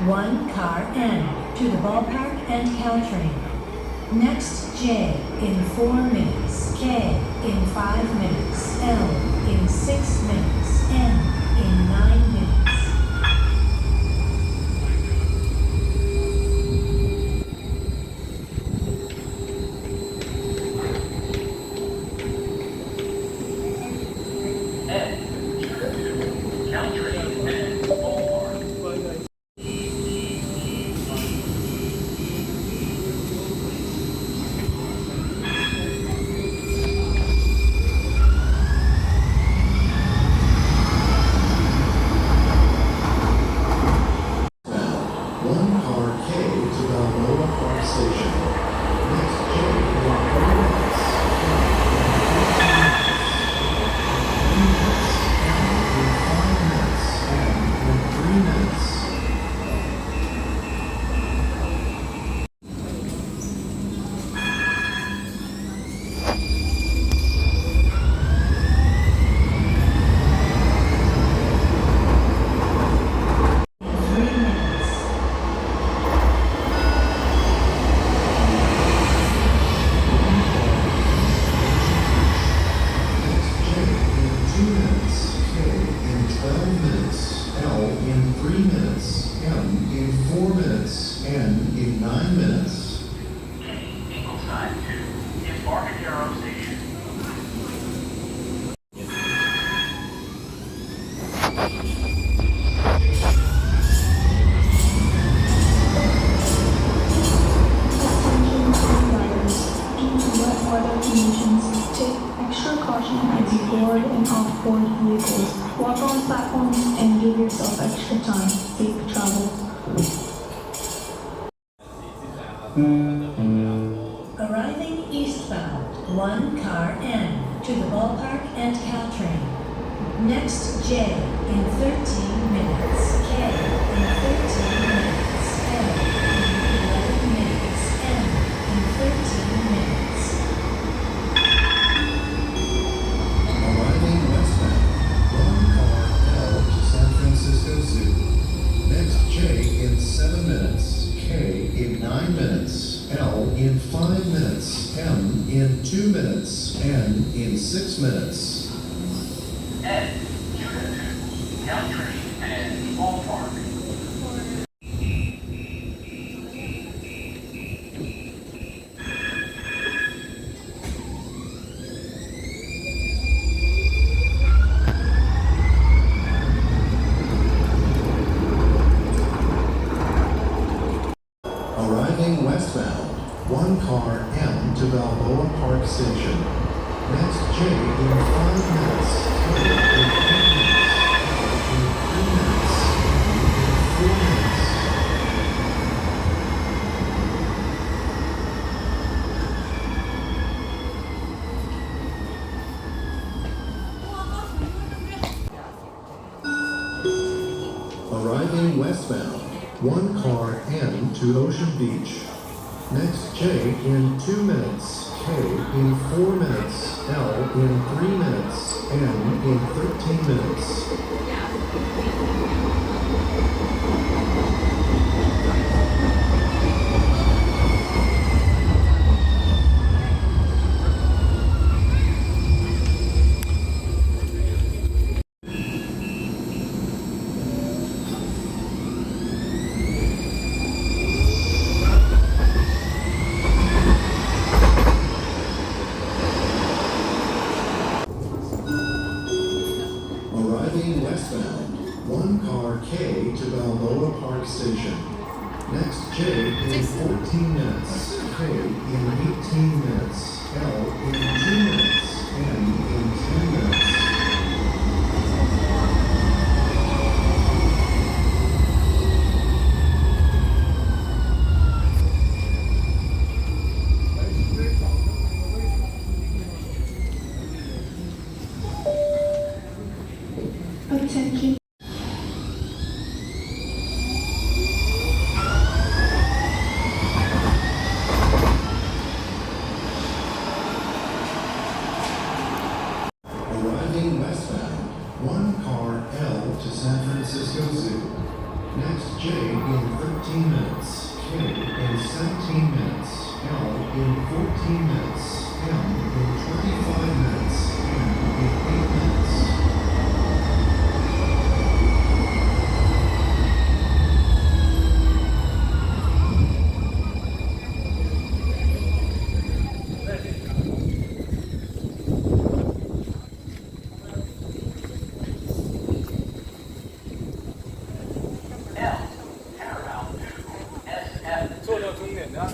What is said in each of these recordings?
one car N to the ballpark and Caltrain. Next J in 4 minutes, K in 5 minutes, L in 6 minutes, N in 9 minutes. Embarcadero Station. Weather conditions, take extra caution as you board and off-board vehicles. Walk on platforms and give yourself extra time. Safe travels. Arriving eastbound, one car N to the ballpark and Caltrain. Next J in 13 minutes, K in 13 minutes, L in 11 minutes, M in 13 minutes. Arriving westbound, one car L to San Francisco Zoo. Next J in 7 minutes, K in 9 minutes, L in 5 minutes, M in 2 minutes, N in 6 minutes. Ed, Caltrain, and ballpark. Arriving westbound, one car M to Balboa Park Station. Next J in 5 minutes, K in 10 minutes, L in 3 minutes, M in 4 minutes. Arriving westbound, one car N to Ocean Beach. Next J in 2 minutes, K in 4 minutes, L in 3 minutes, N in 13 minutes. Arriving westbound, one car K to Balboa Park Station. Next J in 14 minutes, K in 18 minutes, L in 2 minutes, N in 10 minutes. Attention. Arriving westbound, one car L to San Francisco Zoo. Next, J in 13 minutes, K in 17 minutes, L in 14 minutes, M in 25 minutes, N in 8 minutes. L, Paramount 2, SF 做到终点站的。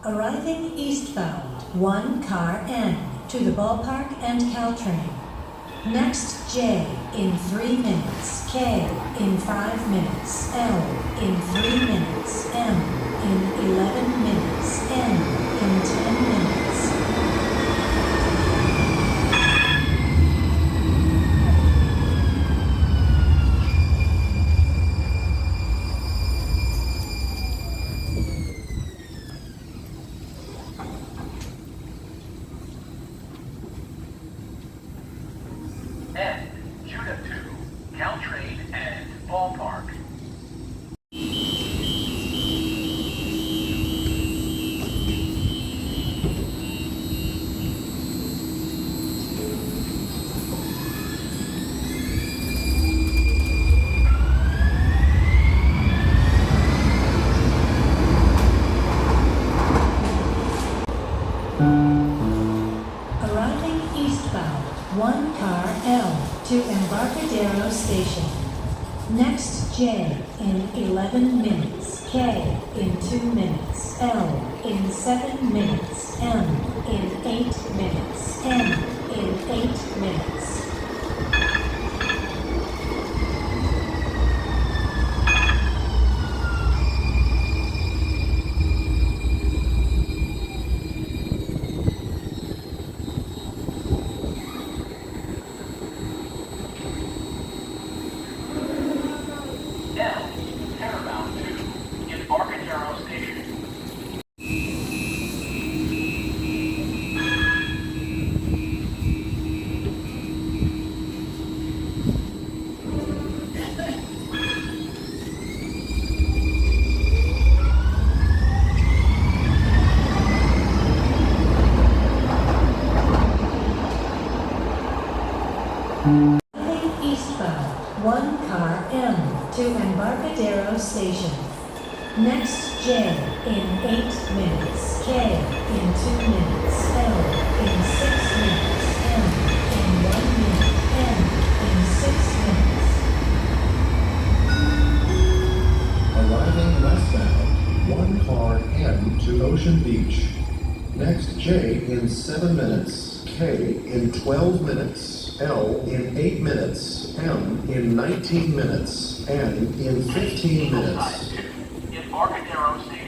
Arriving eastbound, 1 car N to the ballpark and Caltrain. Next J in 3 minutes, K in 5 minutes, L in 3 minutes, M in 11 minutes, N in 10 minutes. N, Judah 2, Caltrain and Ballpark. Arriving eastbound, 1 car L to Embarcadero Station. Next J in 11 minutes, K in 2 minutes, L in 7 minutes, M in 8 minutes, N in 8 minutes. L, Paramount 2, Embarcadero Station. Arriving eastbound, 1 car M to Embarcadero Station. Next J in 8 minutes, K in 2 minutes, L in 6 minutes, M in 1 minute, N in 6 minutes. Arriving westbound, 1 car N to Ocean Beach. Next, J in 7 minutes, K in 12 minutes, L in 8 minutes, M in 19 minutes, N in 15 minutes. Embarcadero Station.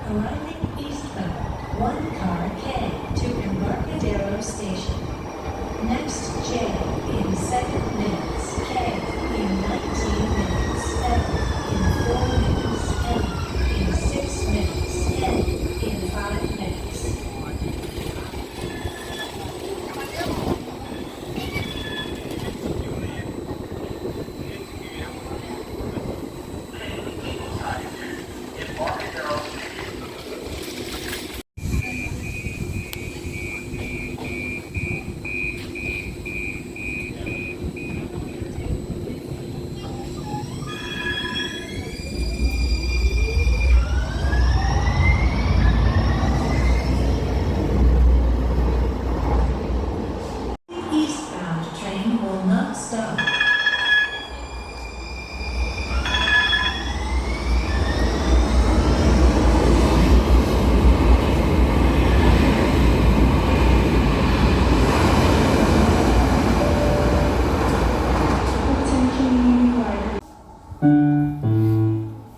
Arriving eastbound, 1 car K to Embarcadero Station. Next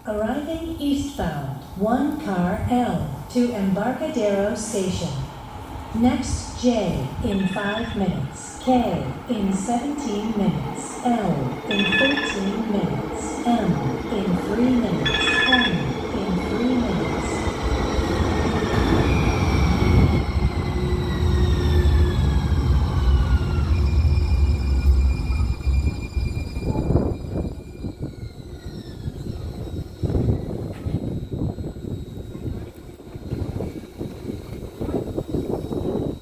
Arriving eastbound, 1 car L to Embarcadero Station. Next J in 5 minutes, K in 17 minutes, L in 13 minutes, M in 3 minutes, N in 3 minutes.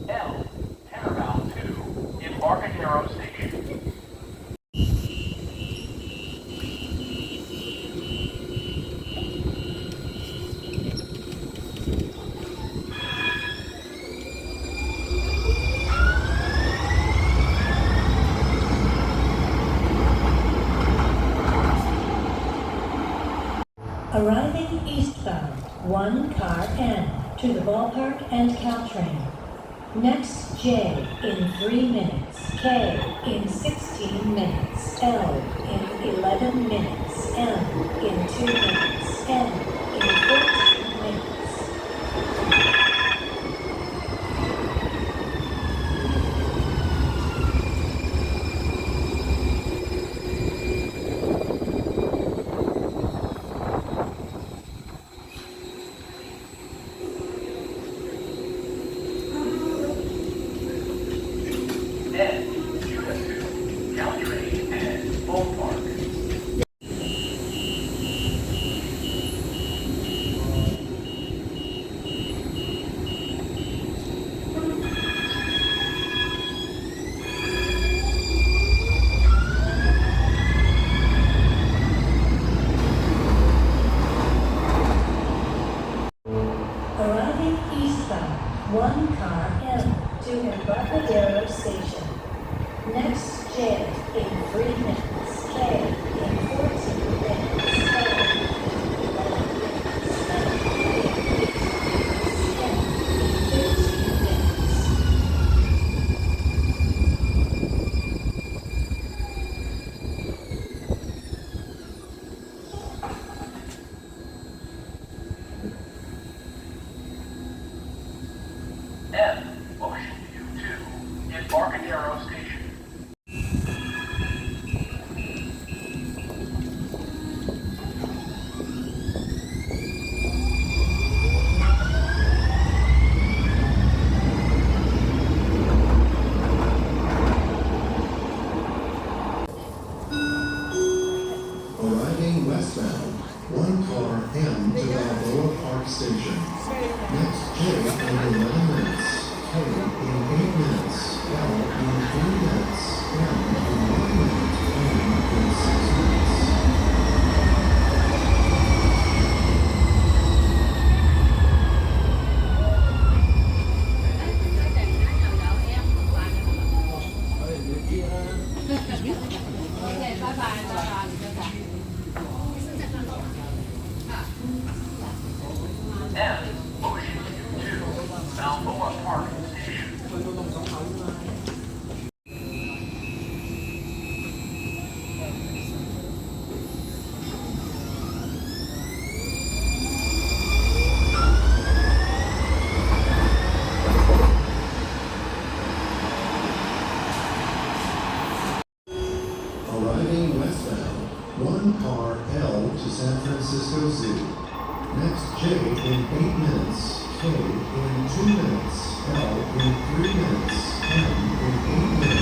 L, Paramount 2, Embarcadero Station. Arriving eastbound, 1 car N to the ballpark and Caltrain. Next J in 3 minutes, K in 16 minutes, L in 11 minutes, M in 2 minutes, N in 14 minutes. N, Judah 2, Caltrain and Ballpark. Arriving eastbound, 1 car M to Embarcadero Station. Next J in 3 minutes, K in 14 minutes, L in 11 minutes, M in 18 minutes, N in 15 minutes. M, Ocean View 2, Embarcadero Station. Arriving westbound, 1 car M to Balboa Park Station. Next J in 11 minutes, K in 8 minutes, L in 3 minutes, M in 1 minute, N in 6 minutes. M, Ocean View 2, Balboa Park Station. Arriving westbound, 1 car L to San Francisco Zoo. Next J in 8 minutes, K in 2 minutes, L in 3 minutes, M in 8 minutes.